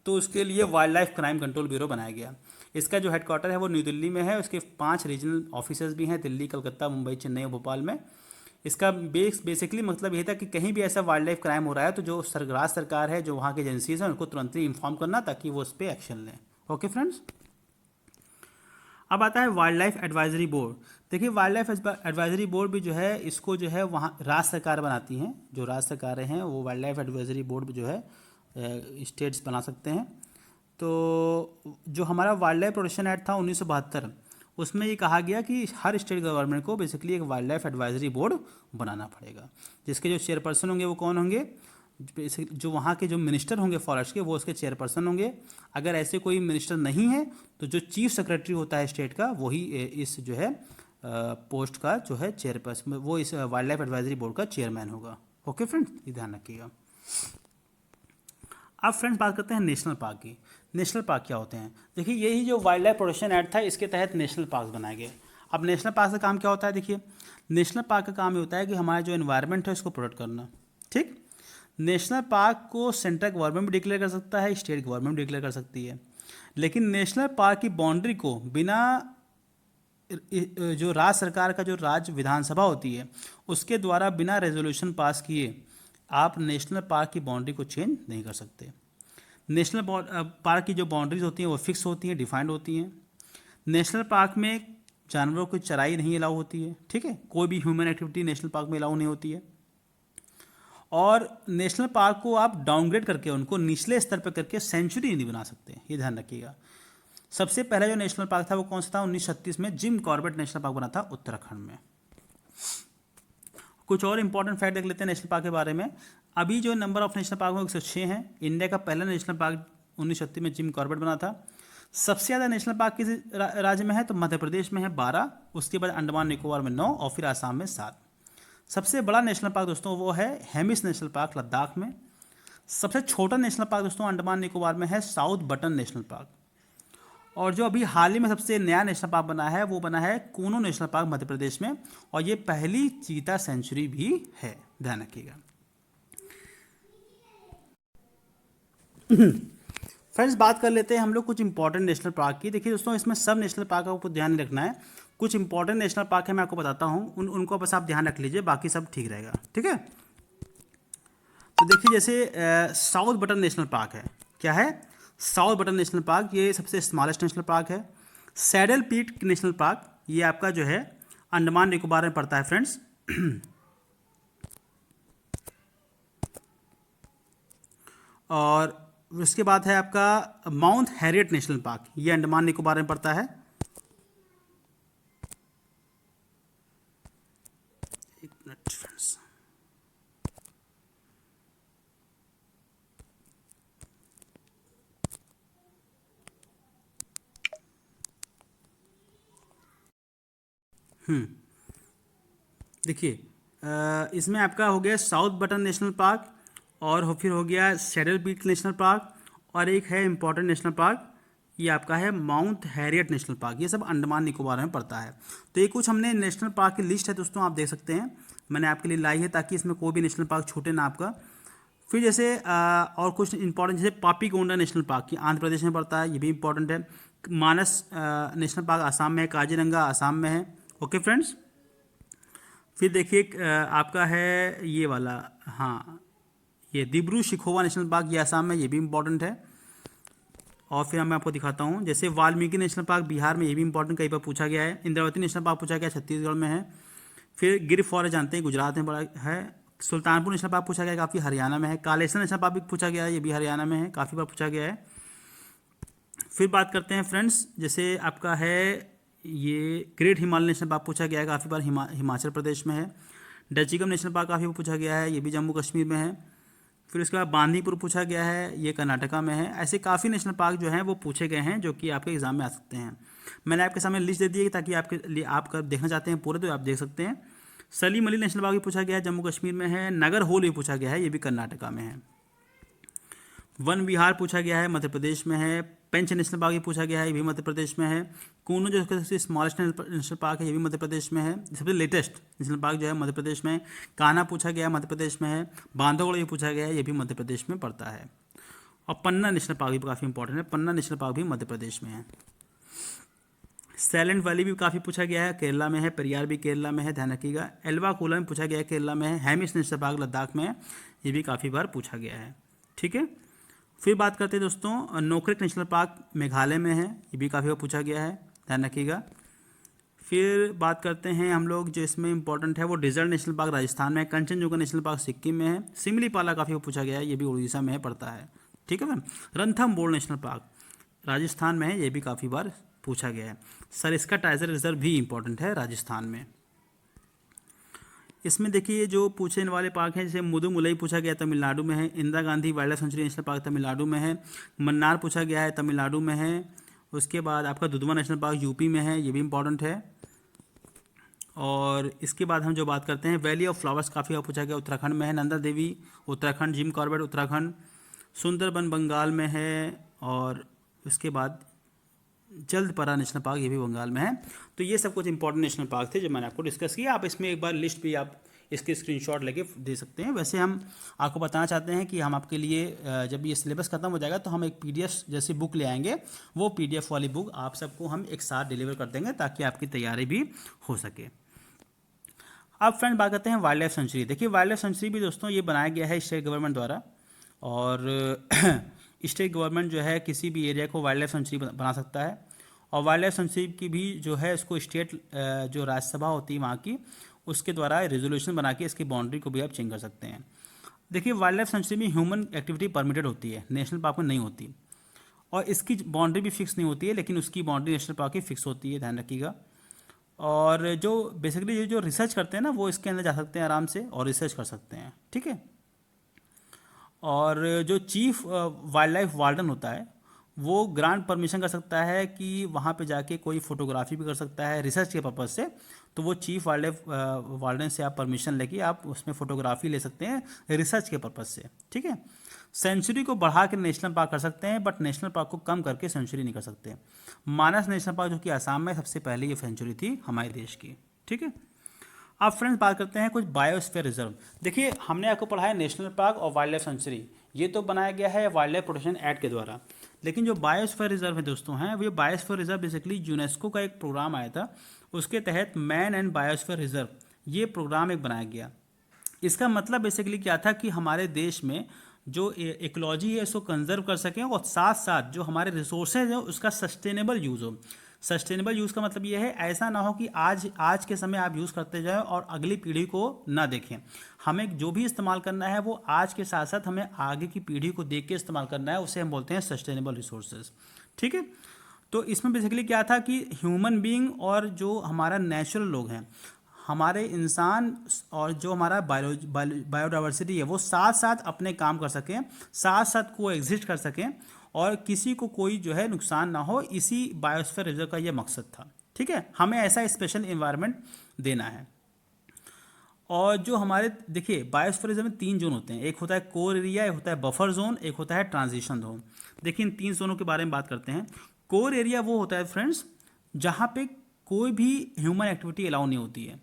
Speaker 1: तो उसके लिए wild life crime control bureau बनाया गया। इसका जो हेडक्वार्टर है वो न्यू दिल्ली में है, उसके 5 रीजनल ऑफिसर्स भी हैं, दिल्ली, कलकत्ता, मुंबई, चेन्नई और भोपाल में। इसका बेसिकली मतलब ये था कि कहीं भी ऐसा वाइल्ड लाइफ क्राइम हो रहा है, तो जो राज्य सरकार है, जो वहाँ की एजेंसीज हैं, उनको तुरंत ही इन्फॉर्म करना, ताकि वो उस पर एक्शन लें। ओके फ्रेंड्स, अब आता है वाइल्ड लाइफ एडवाइजरी बोर्ड। देखिए, वाइल्ड लाइफ एडवाइजरी बोर्ड भी जो है, इसको जो है वहाँ राज्य सरकार बनाती हैं, जो राज्य सरकारें हैं वो वाइल्ड लाइफ एडवाइजरी बोर्ड जो है स्टेट्स बना सकते हैं। तो जो हमारा वाइल्ड लाइफ प्रोटेक्शन एक्ट था 1972, उसमें ये कहा गया कि हर स्टेट गवर्नमेंट को बेसिकली एक वाइल्ड लाइफ एडवाइजरी बोर्ड बनाना पड़ेगा, जिसके जो चेयरपर्सन होंगे वो कौन होंगे, जो वहाँ के जो मिनिस्टर होंगे फॉरेस्ट के, वो उसके चेयरपर्सन होंगे। अगर ऐसे कोई मिनिस्टर नहीं है, तो जो चीफ सेक्रेटरी होता है स्टेट का, वही इस जो है पोस्ट का जो है चेयरपर्सन, वो इस वाइल्ड लाइफ एडवाइजरी बोर्ड का चेयरमैन होगा। ओके फ्रेंड्स, ये ध्यान रखिएगा। अब फ्रेंड्स बात करते हैं नेशनल पार्क की। नेशनल पार्क क्या होते हैं, देखिए यही जो वाइल्ड लाइफ प्रोटेक्शन एक्ट था, इसके तहत नेशनल पार्क बनाए गए। अब नेशनल पार्क का काम क्या होता है, देखिए नेशनल पार्क का काम ये होता है कि हमारा जो एनवायरनमेंट है उसको प्रोटेक्ट करना। ठीक, नेशनल पार्क को सेंट्रल गवर्नमेंट भी डिक्लेयर कर सकता है, स्टेट गवर्नमेंट भी डिक्लेयर कर सकती है, लेकिन नेशनल पार्क की बाउंड्री को बिना जो राज्य सरकार का जो राज्य विधानसभा होती है उसके द्वारा बिना रेजोल्यूशन पास किए आप नेशनल पार्क की बाउंड्री को चेंज नहीं कर सकते। नेशनल पार्क की जो बाउंड्रीज होती हैं वो फिक्स होती हैं, डिफाइंड होती हैं। नेशनल पार्क में जानवरों की चराई नहीं अलाउ होती है। ठीक है, कोई भी ह्यूमन एक्टिविटी नेशनल पार्क में अलाउ नहीं होती है, और नेशनल पार्क को आप डाउनग्रेड करके उनको निचले स्तर पर करके सेंचुरी नहीं बना सकते, ये ध्यान रखिएगा। सबसे पहला जो नेशनल पार्क था वो कौन सा था, 1936 में जिम कॉर्बेट नेशनल पार्क बना था उत्तराखंड में। कुछ और इंपॉर्टेंट फैक्ट देख लेते हैं नेशनल पार्क के बारे में। अभी जो नंबर ऑफ नेशनल पार्क में 106 हैं। इंडिया का पहला नेशनल पार्क 1936 में जिम कॉर्बेट बना था। सबसे ज़्यादा नेशनल पार्क किस राज्य में है, तो मध्य प्रदेश में है 12, उसके बाद अंडमान निकोबार में 9 और फिर आसाम में 7। सबसे बड़ा नेशनल पार्क दोस्तों वो है हेमिस नेशनल पार्क लद्दाख में। सबसे छोटा नेशनल पार्क दोस्तों अंडमान निकोबार में है साउथ बटन नेशनल पार्क। और जो अभी हाल ही में सबसे नया नेशनल पार्क बना है वो बना है कूनो नेशनल पार्क मध्य प्रदेश में, और ये पहली चीता सेंचुरी भी है, ध्यान रखिएगा। फ्रेंड्स बात कर लेते हैं हम लोग कुछ इंपॉर्टेंट नेशनल पार्क की। देखिए दोस्तों इसमें सब नेशनल पार्क का आपको ध्यान रखना है, कुछ इंपॉर्टेंट नेशनल पार्क है मैं आपको बताता हूँ, उनको बस आप ध्यान रख लीजिए, बाकी सब ठीक रहेगा, ठीक है। तो देखिए जैसे साउथ बटन नेशनल पार्क है, क्या है, साउथ बटन नेशनल पार्क, ये सबसे स्मॉलेस्ट नेशनल पार्क है। सैडल पीक नेशनल पार्क, ये आपका जो है अंडमान निकोबार में पड़ता है फ्रेंड्स। और उसके बाद है आपका माउंट हैरियट नेशनल पार्क, ये अंडमान निकोबार में पड़ता है। एक मिनट फ्रेंड्स, देखिए इसमें आपका हो गया साउथ बटन नेशनल पार्क, और फिर हो गया सैडल पीक नेशनल पार्क, और एक है इंपॉर्टेंट नेशनल पार्क, ये आपका है माउंट हैरियट नेशनल पार्क। ये सब अंडमान निकोबार में पड़ता है। तो ये कुछ हमने नेशनल पार्क की लिस्ट है दोस्तों, आप देख सकते हैं, मैंने आपके लिए लाई है ताकि इसमें कोई भी नेशनल पार्क छूटे ना आपका। फिर जैसे और कुछ इंपॉर्टेंट, जैसे पापीकोंडा नेशनल पार्क की आंध्र प्रदेश में पड़ता है, ये भी इंपॉर्टेंट है। मानस नेशनल पार्क आसाम में है, काजीरंगा आसाम में है। ओके फ्रेंड्स, फिर देखिए आपका है ये वाला, हाँ ये दिब्रू शिखोवा नेशनल पार्क, ये आसाम में, ये भी इंपॉर्टेंट है। और फिर मैं आपको दिखाता हूँ, जैसे वाल्मीकि नेशनल पार्क बिहार में, ये भी इंपॉर्टेंट, कई बार पूछा गया है। इंद्रावती नेशनल पार्क पूछा गया, छत्तीसगढ़ में है। फिर गिर फॉरेस्ट जानते हैं गुजरात में बड़ा है। सुल्तानपुर नेशनल पार्क पूछा गया, काफ़ी हरियाणा में है। कालेश्वर नेशनल पार्क भी पूछा गया है, ये भी हरियाणा में है, काफ़ी बार पूछा गया है। फिर बात करते हैं फ्रेंड्स, जैसे आपका है ये ग्रेट हिमालय नेशनल पार्क पूछा गया है, काफ़ी बार हिमाचल प्रदेश में है। डचिकम नेशनल पार्क काफ़ी बार पूछा गया है, ये भी जम्मू कश्मीर में है। फिर उसके बाद बांदीपुर पूछा गया है, ये कर्नाटका में है। ऐसे काफ़ी नेशनल पार्क जो हैं वो पूछे गए हैं, जो कि आपके एग्जाम में आ सकते हैं। मैंने आपके सामने लिस्ट दे दी है ताकि आपके लिए, आप कर देखना चाहते हैं पूरे तो आप देख सकते हैं। सलीम अली नेशनल पार्क भी पूछा गया है, जम्मू कश्मीर में है। नगर होल भी पूछा गया है, ये भी कर्नाटका में है। वन विहार पूछा गया है, मध्य प्रदेश में है। पेंच नेशनल पार्क भी पूछा गया है, ये भी मध्य प्रदेश में है। कूनो जो सबसे स्मॉलेस्ट नेशनल पार्क है, ये भी मध्य प्रदेश में है। सबसे लेटेस्ट नेशनल पार्क जो है मध्य प्रदेश में। कान्हा पूछा गया है, मध्य प्रदेश में है। बांधवगढ़ भी पूछा गया है, ये भी मध्य प्रदेश में पड़ता है। और पन्ना नेशनल पार्क भी काफ़ी इंपॉर्टेंट है, पन्ना नेशनल पार्क भी मध्य प्रदेश में है। सैलेंट वैली भी काफ़ी पूछा गया है, केरला में है। पेरियार भी केरला में है, ध्यान रखिएगा। एल्वाकुला में पूछा गया है, केरला में है। हेमिस नेशनल पार्क लद्दाख में है, ये भी काफ़ी बार पूछा गया है, ठीक है। फिर बात करते हैं दोस्तों नोकरेक नेशनल पार्क मेघालय में है, ये भी काफ़ी बार पूछा गया है, ध्यान रखिएगा। फिर बात करते हैं हम लोग, जो इसमें इंपॉर्टेंट है वो डेजर्ट नेशनल पार्क राजस्थान में है। कंचनजंगा नेशनल पार्क सिक्किम में है। सिमलीपाला काफ़ी बार पूछा गया है, ये भी उड़ीसा में है, पड़ता है, ठीक है ma'am. Ranthambore national park Rajasthan में है, ये भी काफ़ी बार पूछा गया है। सरिस्का टाइगर रिजर्व भी इंपॉर्टेंट है राजस्थान में। इसमें देखिए जो पूछने वाले पार्क हैं, जैसे मुदुमुलई पूछा गया तमिलनाडु में है। Indira Gandhi wild life sanctuary national park Tamil Nadu में है। मन्नार पूछा गया है, तमिलनाडु में है। उसके बाद आपका दुधवा नेशनल पार्क यूपी में है, ये भी इंपॉर्टेंट है। और इसके बाद हम जो बात करते हैं वैली ऑफ फ्लावर्स, काफ़ी बार पूछा गया, उत्तराखंड में है। Nanda Devi Uttarakhand, Jim Corbett Uttarakhand. सुंदरबन बंगाल में है। और उसके बाद जल्दपरा नेशनल पार्क, ये भी बंगाल में है। तो ये सब कुछ इंपॉर्टेंट नेशनल पार्क थे जो मैंने आपको डिस्कस किया। आप इसमें एक बार लिस्ट भी आप इसके स्क्रीनशॉट लेके दे सकते हैं। वैसे हम आपको बताना चाहते हैं कि हम आपके लिए जब ये सिलेबस खत्म हो जाएगा तो हम एक पीडीएफ जैसी बुक ले आएंगे, वो पीडीएफ वाली बुक आप सबको हम एक साथ डिलीवर कर देंगे ताकि आपकी तैयारी भी हो सके। अब फ्रेंड बात करते हैं वाइल्ड लाइफ सेंचुरी। देखिए वाइल्ड लाइफ सेंचुरी भी दोस्तों ये बनाया गया है स्टेट गवर्नमेंट द्वारा, और स्टेट गवर्नमेंट जो है किसी भी एरिया को वाइल्ड लाइफ सेंचुरी बना सकता है। और वाइल्ड लाइफ सेंचुरी की भी जो है इसको स्टेट जो राज्यसभा होती है वहाँ की, उसके द्वारा रेजोल्यूशन बना के इसकी बाउंड्री को भी आप चेंज कर सकते हैं। देखिए वाइल्ड लाइफ सेंचुरी में ह्यूमन एक्टिविटी परमिटेड होती है, नेशनल पार्क में नहीं होती। और इसकी बाउंड्री भी फिक्स नहीं होती है, लेकिन उसकी बाउंड्री नेशनल पार्क की फिक्स होती है, ध्यान रखिएगा। और जो बेसिकली जो रिसर्च करते हैं ना वो इसके अंदर जा सकते हैं आराम से और रिसर्च कर सकते हैं, ठीक है। और जो चीफ वाइल्ड लाइफ वार्डन होता है वो ग्रांट परमिशन कर सकता है कि वहाँ पे जाके कोई फोटोग्राफी भी कर सकता है रिसर्च के पर्पज़ से। तो वो चीफ वाइल्ड लाइफ वार्डन से आप परमिशन लेके आप उसमें फोटोग्राफी ले सकते हैं रिसर्च के पर्पज़ से, ठीक है। सेंचुरी को बढ़ा के नेशनल पार्क कर सकते हैं, बट नेशनल पार्क को कम करके सेंचुरी नहीं कर सकते। मानस नेशनल पार्क जो कि आसाम में सबसे पहले ये सेंचुरी थी हमारे देश की, ठीक है। अब फ्रेंड्स बात करते हैं कुछ बायोस्फीयर रिजर्व। देखिए हमने आपको पढ़ा है नेशनल पार्क और वाइल्ड लाइफ सेंचुरी, ये तो बनाया गया है वाइल्ड लाइफ प्रोटेक्शन एक्ट के द्वारा। लेकिन जो बायोस्फीयर रिजर्व है दोस्तों हैं, वो बायोस्फीयर रिजर्व बेसिकली यूनेस्को का एक प्रोग्राम आया था, उसके तहत मैन एंड बायोस्फीयर रिजर्व ये प्रोग्राम एक बनाया गया। इसका मतलब बेसिकली क्या था कि हमारे देश में जो इकोलॉजी है उसको कंजर्व कर सकें और साथ साथ जो हमारे रिसोर्सेज है उसका सस्टेनेबल यूज़ हो। सस्टेनेबल यूज़ का मतलब ये है ऐसा ना हो कि आज के समय आप यूज़ करते जाएं और अगली पीढ़ी को ना देखें। हमें जो भी इस्तेमाल करना है वो आज के साथ साथ हमें आगे की पीढ़ी को देख के इस्तेमाल करना है, उसे हम बोलते हैं सस्टेनेबल रिसोर्सेज, ठीक है। तो इसमें बेसिकली क्या था कि ह्यूमन बीइंग और जो हमारा नेचुरल लोग हैं, हमारे इंसान और जो हमारा बायोडाइवर्सिटी है वो साथ साथ अपने काम कर सकें, साथ साथ को एग्जिस्ट कर सकें और किसी को कोई जो है नुकसान ना हो, इसी बायोस्फीयर रिजर्व का ये मकसद था, ठीक है। हमें ऐसा स्पेशल इन्वायरमेंट देना है। और जो हमारे देखिए बायोस्फीयर रिजर्व में 3 जोन होते हैं, एक होता है कोर एरिया, एक होता है बफर जोन, एक होता है ट्रांजिशन जोन। देखिए इन 3 जोनों के बारे में बात करते हैं। कोर एरिया वो होता है फ्रेंड्स जहाँ पे कोई भी ह्यूमन एक्टिविटी अलाउ नहीं होती है।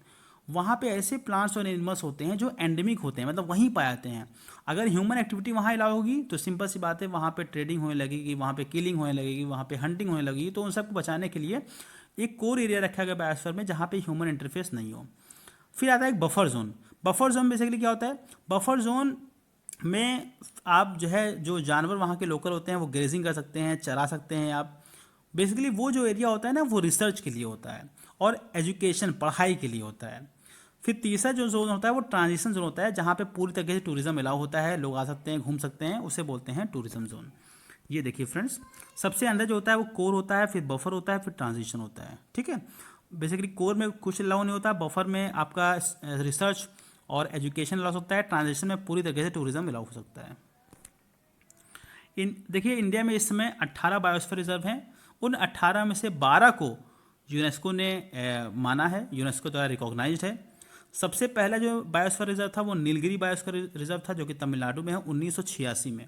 Speaker 1: वहाँ पे ऐसे प्लांट्स और एनिमल्स होते हैं जो एंडेमिक होते हैं, मतलब वहीं पाए जाते हैं। अगर ह्यूमन एक्टिविटी वहाँ अलाउ होगी तो सिंपल सी बात है वहाँ पे ट्रेडिंग होने लगेगी, वहाँ पे किलिंग होने लगेगी, वहाँ पे हंटिंग होने लगेगी। तो उन सबको बचाने के लिए एक कोर एरिया रखा गया बायोस्फीयर में जहाँ पे ह्यूमन इंटरफेस नहीं हो। फिर आता है एक buffer zone. Buffer zone basically क्या होता है, बफर जोन में आप जो है जो जानवर वहाँ के लोकल होते हैं वो ग्रेजिंग कर सकते हैं, चरा सकते हैं आप। बेसिकली वो जो एरिया होता है ना वो रिसर्च के लिए होता है और एजुकेशन पढ़ाई के लिए होता है। फिर तीसरा जो जोन होता है वो ट्रांजिशन जोन होता है जहाँ पे पूरी तरीके से टूरिज्म अलाउ होता है, लोग आ सकते हैं, घूम सकते हैं, उसे बोलते हैं टूरिज्म जोन। ये देखिए फ्रेंड्स सबसे अंदर जो होता है वो कोर होता है, फिर बफर होता है, फिर ट्रांजिशन होता है, ठीक है। बेसिकली कोर में कुछ अलाउ नहीं होता, बफर में आपका रिसर्च और एजुकेशन अलाउ हो सकता है, ट्रांजिशन में पूरी तरीके से टूरिज्म अलाउ हो सकता है। देखिए इंडिया में इस समय 18 बायोस्फीयर रिजर्व हैं। उन 18 में से 12 को यूनेस्को ने माना है, यूनेस्को द्वारा रिकॉग्नाइज्ड है। सबसे पहला जो बायोस्फीयर रिजर्व था वो नीलगिरी बायोस्फीयर रिजर्व था जो कि तमिलनाडु में है 1986 में।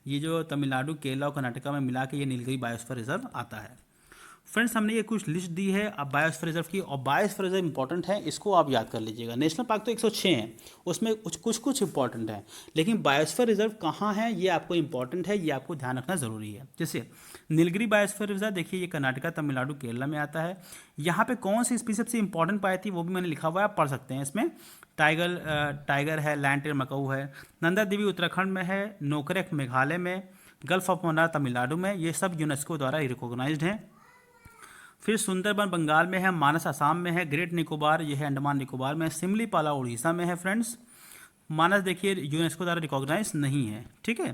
Speaker 1: ये जो तमिलनाडु, केरला और कर्नाटका में मिला के ये नीलगिरी बायोस्फीयर रिजर्व आता है। फ्रेंड्स हमने ये कुछ लिस्ट दी है अब बायोस्फीयर रिजर्व की, और बायोस्फीयर रिजर्व इंपॉर्टेंट है, इसको आप याद कर लीजिएगा। नेशनल पार्क तो 106 हैं, उसमें कुछ इंपॉर्टेंट है, लेकिन बायोस्फीयर रिजर्व कहाँ है ये आपको इंपॉर्टेंट है, ये आपको ध्यान रखना ज़रूरी है। जैसे नीलगिरी बायोस्फीयर रिजर्व देखिए ये कर्नाटका, तमिलनाडु, केरला में आता है। यहाँ पे कौन सी स्पीसीज सबसे इंपॉर्टेंट पाई थी वो भी मैंने लिखा हुआ है, आप पढ़ सकते हैं। इसमें टाइगर है, लैंड टेल मकाऊ है, नंदा देवी उत्तराखंड में है, नोकरेक मेघालय में, गल्फ ऑफ मन्नार तमिलनाडु में, ये सब यूनेस्को द्वारा रिकॉग्नाइज्ड हैं। फिर सुंदरबन बंगाल में है, मानस असम में है, ग्रेट निकोबार ये है अंडमान निकोबार में, सिमलीपाला उड़ीसा में है। फ्रेंड्स मानस देखिए यूनेस्को द्वारा रिकॉग्नाइज नहीं है, ठीक है,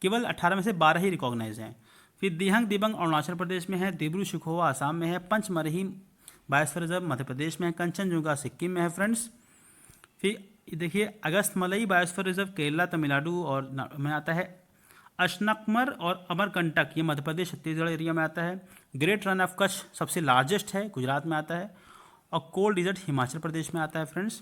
Speaker 1: केवल 18 में से 12 ही रिकॉग्नाइज हैं। फिर दिहंग दिबंग अरुणाचल प्रदेश में है, दिब्रू शिखोवा आसाम में है, पंचमरही बायोस्फीयर रिजर्व मध्य प्रदेश में है, कंचनजुंगा सिक्किम में है। फ्रेंड्स फिर देखिए अगस्तमलई बायोस्फीयर रिजर्व केरला, तमिलनाडु और में आता है। अशनकमर और अमरकंटक ये मध्य प्रदेश छत्तीसगढ़ एरिया में आता है। ग्रेट रन ऑफ कच्छ सबसे लार्जेस्ट है, गुजरात में आता है। और कोल डिजर्ट हिमाचल प्रदेश में आता है। फ्रेंड्स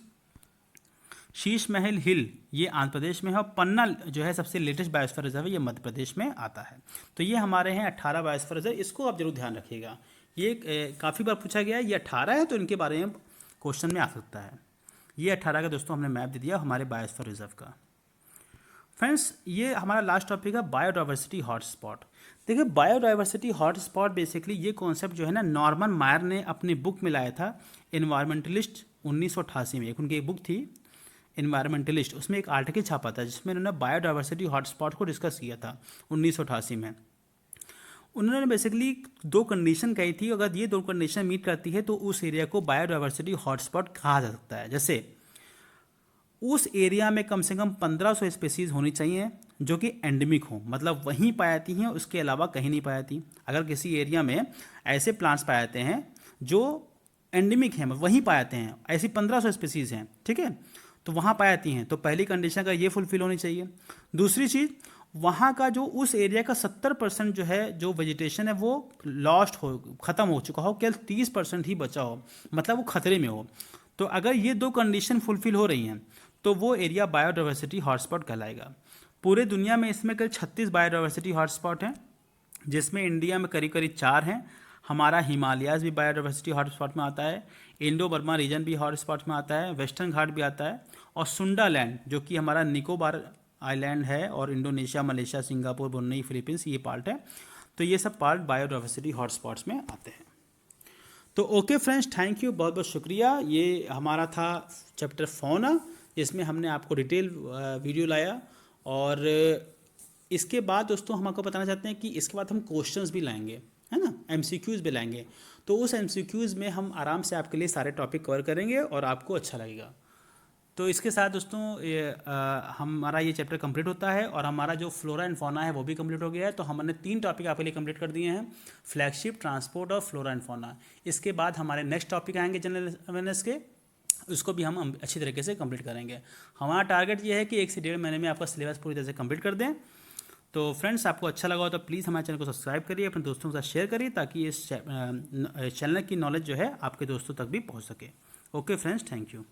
Speaker 1: शीश महल हिल ये आंध्र प्रदेश में है, और पन्ना जो है सबसे लेटेस्ट बायोस्फीयर रिजर्व है, ये मध्य प्रदेश में आता है। तो ये हमारे हैं 18 बायोस्फीयर रिजर्व, इसको आप जरूर ध्यान रखिएगा। ये काफ़ी बार पूछा गया है, ये 18 है तो इनके बारे में क्वेश्चन में आ सकता है। ये 18 का दोस्तों हमने मैप दे दिया हमारे बायोस्फीयर रिजर्व का। फ्रेंड्स ये हमारा लास्ट टॉपिक है बायोडाइवर्सिटी हॉटस्पॉट। देखिए बायोडाइवर्सिटी हॉटस्पॉट बेसिकली ये कॉन्सेप्ट जो है ना नॉर्मन मायर ने अपनी बुक में लाया था, एनवायरमेंटलिस्ट 1988 में। एक उनकी एक बुक थी एनवायरमेंटलिस्ट, उसमें एक आर्टिकल छापा था जिसमें उन्होंने बायोडाइवर्सिटी हॉटस्पॉट को डिस्कस किया था 1988 में। उन्होंने बेसिकली 2 कंडीशन कही थी, अगर ये 2 कंडीशन मीट करती है तो उस एरिया को बायोडाइवर्सिटी हॉटस्पॉट कहा जा सकता है। जैसे उस एरिया में कम से कम 1500 स्पीसीज़ होनी चाहिए जो कि एंडेमिक हो, मतलब वहीं पाई जाती हैं, उसके अलावा कहीं नहीं पाई जाती। अगर किसी एरिया में ऐसे प्लांट्स पाए जाते हैं जो एंडेमिक हैं, वहीं पाए जाते हैं, ऐसी 1500 स्पीसीज़ हैं, ठीक है, तो वहाँ पाई जाती हैं, तो पहली कंडीशन का ये फुलफिल होनी चाहिए। दूसरी चीज़ वहाँ का जो उस एरिया का 70% जो है जो वेजिटेशन है वो लॉस्ट हो, ख़त्म हो चुका हो, केवल 30% ही बचा हो, मतलब वो खतरे में हो। तो अगर ये दो कंडीशन फुलफिल हो रही हैं तो वो एरिया बायोडाइवर्सिटी हॉटस्पॉट कहलाएगा। पूरे दुनिया में इसमें करीब 36 बायोडाइवर्सिटी हॉटस्पॉट हैं, जिसमें इंडिया में करीब करीब 4 हैं। हमारा हिमालयाज़ भी बायोडाइवर्सिटी हॉटस्पॉट में आता है, इंडो बर्मा रीजन भी हॉटस्पॉट में आता है, वेस्टर्न घाट भी आता है, और सुंडालैंड जो कि हमारा निकोबार आइलैंड है, और Indonesia, Malaysia, Singapore, Brunei, Philippines ये पार्ट है। तो ये सब पार्ट बायोडाइवर्सिटी हॉटस्पॉट्स में आते हैं। तो ओके फ्रेंड्स, थैंक यू, बहुत बहुत शुक्रिया। ये हमारा था चैप्टर फौना, जिसमें हमने आपको डिटेल वीडियो लाया। और इसके बाद दोस्तों हम आपको बताना चाहते हैं कि इसके बाद हम क्वेश्चंस भी लाएंगे, है ना, एमसीक्यूज़ भी लाएंगे। तो उस एमसीक्यूज़ में हम आराम से आपके लिए सारे टॉपिक कवर करेंगे और आपको अच्छा लगेगा। तो इसके साथ दोस्तों हमारा ये चैप्टर कंप्लीट होता है, और हमारा जो फ्लोरा एंड फौना है वो भी कंप्लीट हो गया है। तो हमने 3 टॉपिक आपके लिए कंप्लीट कर दिए हैं, फ्लैगशिप, ट्रांसपोर्ट और फ्लोरा एंड फौना। इसके बाद हमारे नेक्स्ट टॉपिक आएंगे जनरल अवेयरनेस के, उसको भी हम अच्छी तरीके से कंप्लीट करेंगे। हमारा टारगेट ये है कि 1 से 1.5 महीने में आपका सिलेबस पूरी तरह से कंप्लीट कर दें। तो फ्रेंड्स, आपको अच्छा लगा हो तो प्लीज़ हमारे चैनल को सब्सक्राइब करिए, अपने दोस्तों के साथ शेयर करिए, ताकि इस चैनल की नॉलेज जो है आपके दोस्तों तक भी पहुंच सके। Okay friends, thank you.